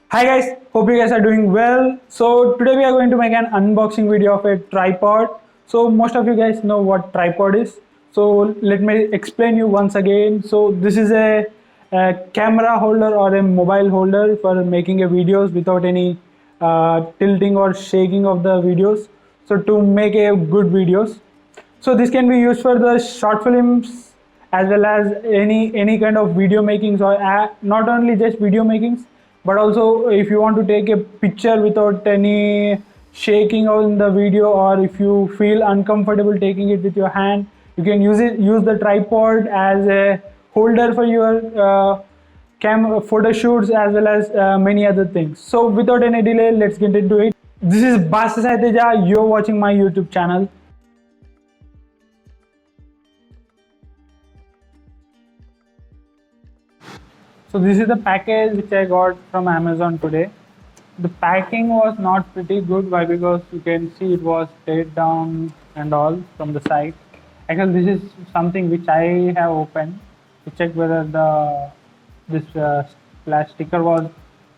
Hi guys, hope you guys are doing well. So today we are going to make an unboxing video of a tripod. So most of you guys know what tripod is. So let me explain you once again. So this is a camera holder or a mobile holder for making a videos without any tilting or shaking of the videos. So to make a good videos. So this can be used for the short films as well as any kind of video makings or not only just video makings, but also if you want to take a picture without any shaking on the video, or if you feel uncomfortable taking it with your hand, you can use the tripod as a holder for your photo shoots as well as many other things. So without any delay, let's get into it. This is Basa Saiteja. You're watching my YouTube channel. So this is the package which I got from Amazon today. The packing was not pretty good. Why? Because you can see it was teared down and all from the side. Actually, this is something which I have opened to check whether the this sticker was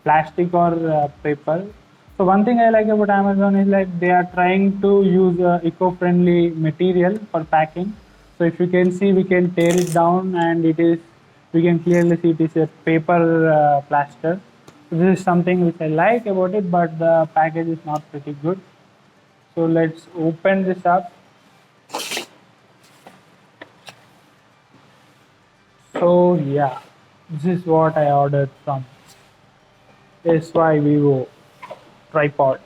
plastic or paper. So one thing I like about Amazon is like they are trying to use eco-friendly material for packing. So if you can see, we can tear it down, and it is we can clearly see it is a paper plaster. So this is something which I like about it, but the package is not pretty good. So let's open this up. So yeah, this is what I ordered from SY Vivo tripod.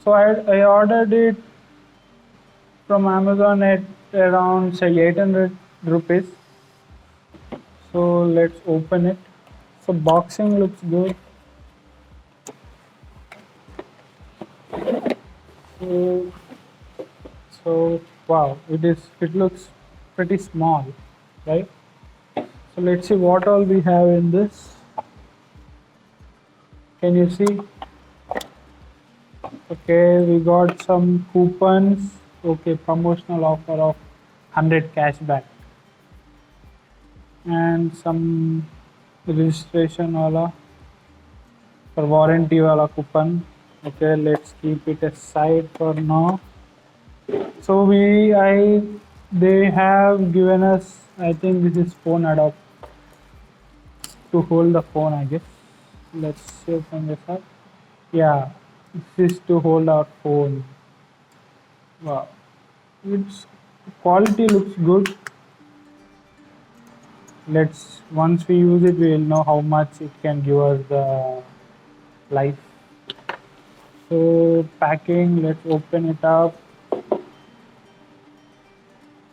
So I ordered it from Amazon at around say 800 rupees. So let's open it. So boxing looks good. So, so wow, it looks pretty small, right? So let's see what all we have in this. Can you see? Okay, we got some coupons. Okay, promotional offer of 100 cashback and some registration wala for warranty wala coupon. Okay, let's keep it aside for now. So they have given us, I think this is phone adapter to hold the phone, I guess. Let's open this up. Yeah, this is to hold our phone. Wow, its quality looks good. Let's once we use it, we will know how much it can give us the life. So packing, let's open it up.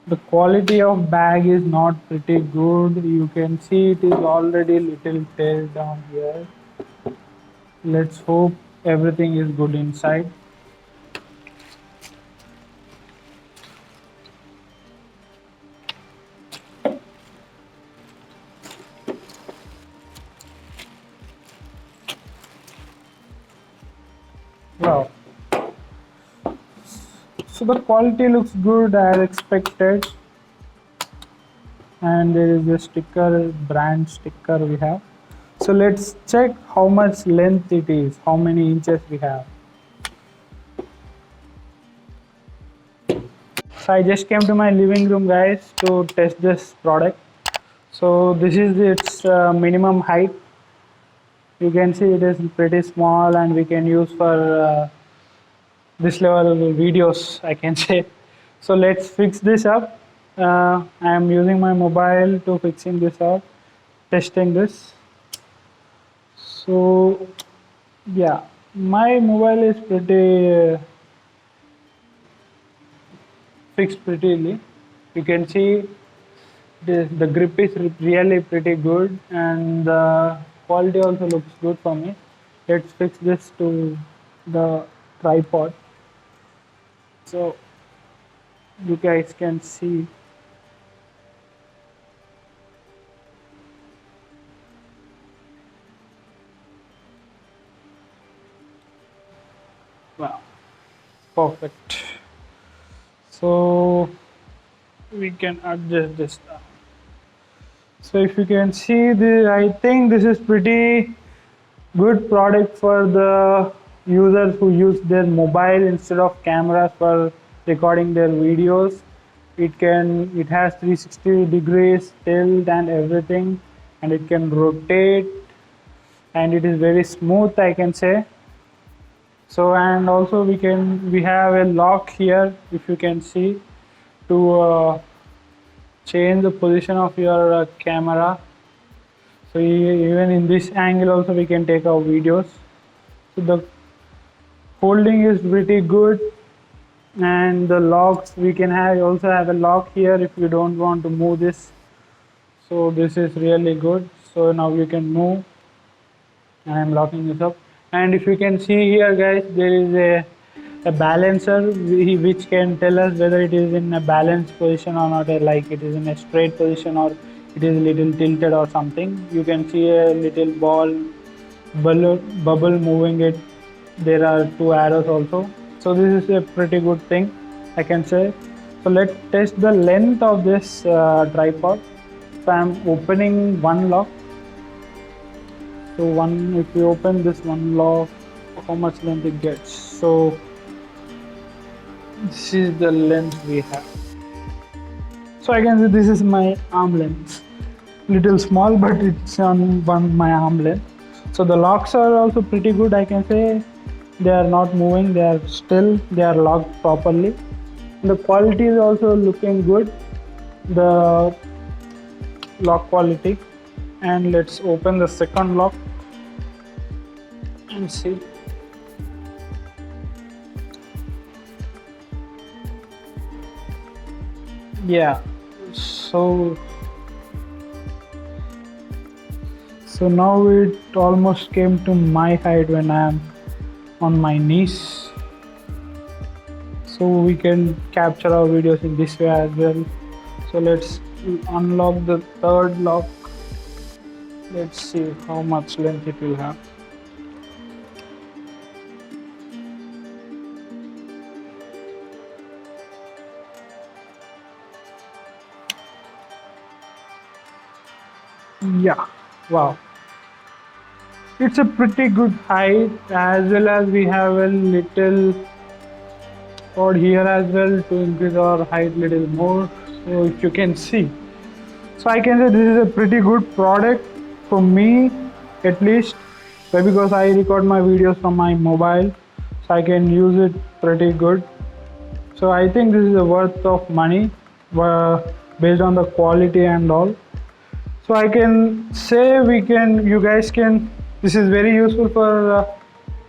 The quality of bag is not pretty good. You can see it is already little teared down here. Let's hope everything is good inside. Wow. So the quality looks good as expected. And there is a sticker, brand sticker we have. So let's check how much length it is, how many inches we have. So I just came to my living room, guys, to test this product. So this is its minimum height. You can see it is pretty small, and we can use for this level videos, I can say. So let's fix this up. I am using my mobile to fixing this up, testing this. So yeah, my mobile is pretty fixed prettily. You can see the grip is really pretty good, and the quality also looks good for me. Let's fix this to the tripod so you guys can see. Wow, perfect. So we can adjust this now. So if you can see this, I think this is pretty good product for the users who use their mobile instead of cameras for recording their videos. It has 360 degrees tilt and everything, and it can rotate, and it is very smooth, I can say. So, and also we have a lock here, if you can see, to change the position of your camera. So even in this angle also we can take our videos. So the holding is pretty good, and the locks we can also have a lock here if you don't want to move this. So this is really good. So now you can move, and I'm locking this up. And if you can see here, guys, there is a balancer which can tell us whether it is in a balanced position or not, like it is in a straight position or it is a little tilted or something. You can see a little bubble moving it. There are two arrows also. So this is a pretty good thing, I can say. So let's test the length of this tripod. So I'm opening one lock. So if you open this one lock, how much length it gets. So this is the length we have. So I can say this is my arm length. Little small, but it's on my arm length. So the locks are also pretty good, I can say. They are not moving, they are still, they are locked properly. The quality is also looking good, the lock quality. And let's open the second lock and see. Yeah, so now it almost came to my height when I am on my knees. So we can capture our videos in this way as well. So let's unlock the third lock. Let's see how much length it will have. Yeah, wow. It's a pretty good height, as well as we have a little cord here as well to increase our height little more. So if you can see, so I can say this is a pretty good product for me, at least, because I record my videos from my mobile, so I can use it pretty good. So I think this is a worth of money based on the quality and all. So I can say you guys can, this is very useful for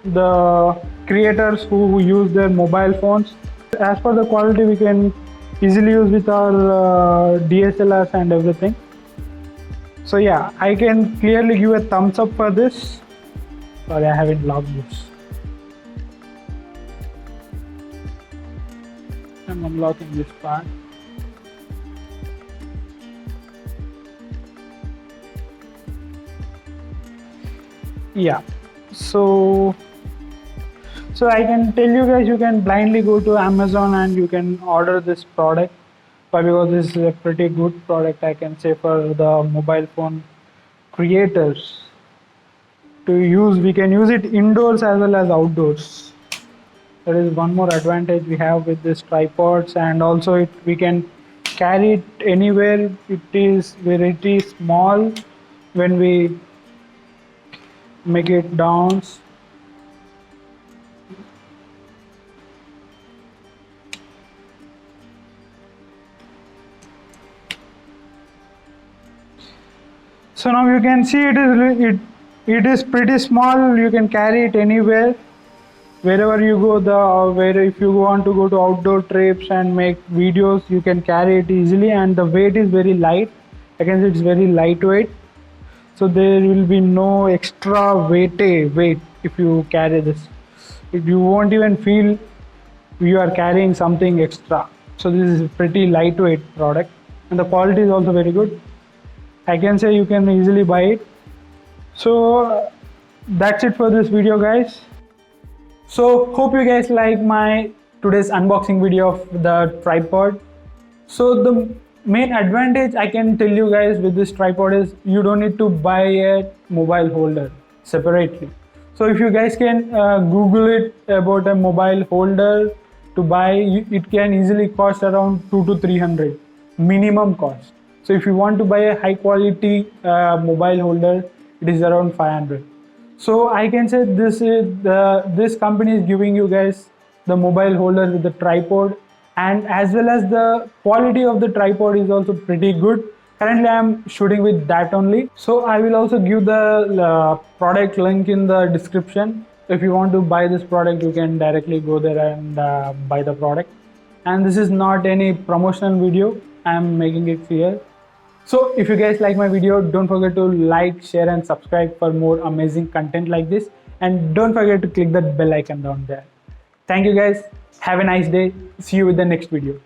the creators who use their mobile phones. As for the quality, we can easily use with our DSLRs and everything. So yeah, I can clearly give a thumbs up for this. Sorry, I haven't logged this. I'm unlocking this part. Yeah, so I can tell you guys, you can blindly go to Amazon and you can order this product, but because this is a pretty good product, I can say, for the mobile phone creators to use. We can use it indoors as well as outdoors. That is one more advantage we have with this tripods, and also we can carry it anywhere. It is very small when we make it down. So now you can see it is pretty small. You can carry it anywhere, wherever you go. If you want to go to outdoor trips and make videos, you can carry it easily, and the weight is very light. I can say it's very lightweight. So there will be no extra weight if you carry this. You won't even feel you are carrying something extra. So this is a pretty lightweight product, and the quality is also very good. I can say you can easily buy it. So that's it for this video, guys. So hope you guys like my today's unboxing video of the tripod. So the main advantage I can tell you guys with this tripod is you don't need to buy a mobile holder separately. So if you guys can Google it about a mobile holder to buy, it can easily cost around 2 to 300 minimum cost. So if you want to buy a high quality mobile holder, it is around 500. So I can say this company is giving you guys the mobile holder with the tripod, and as well as the quality of the tripod is also pretty good. Currently I am shooting with that only, so I will also give the product link in the description. If you want to buy this product, you can directly go there and buy the product. And this is not any promotional video, I am making it clear. So if you guys like my video, don't forget to like, share and subscribe for more amazing content like this, and don't forget to click that bell icon down there. Thank you guys, have a nice day, see you with the next video.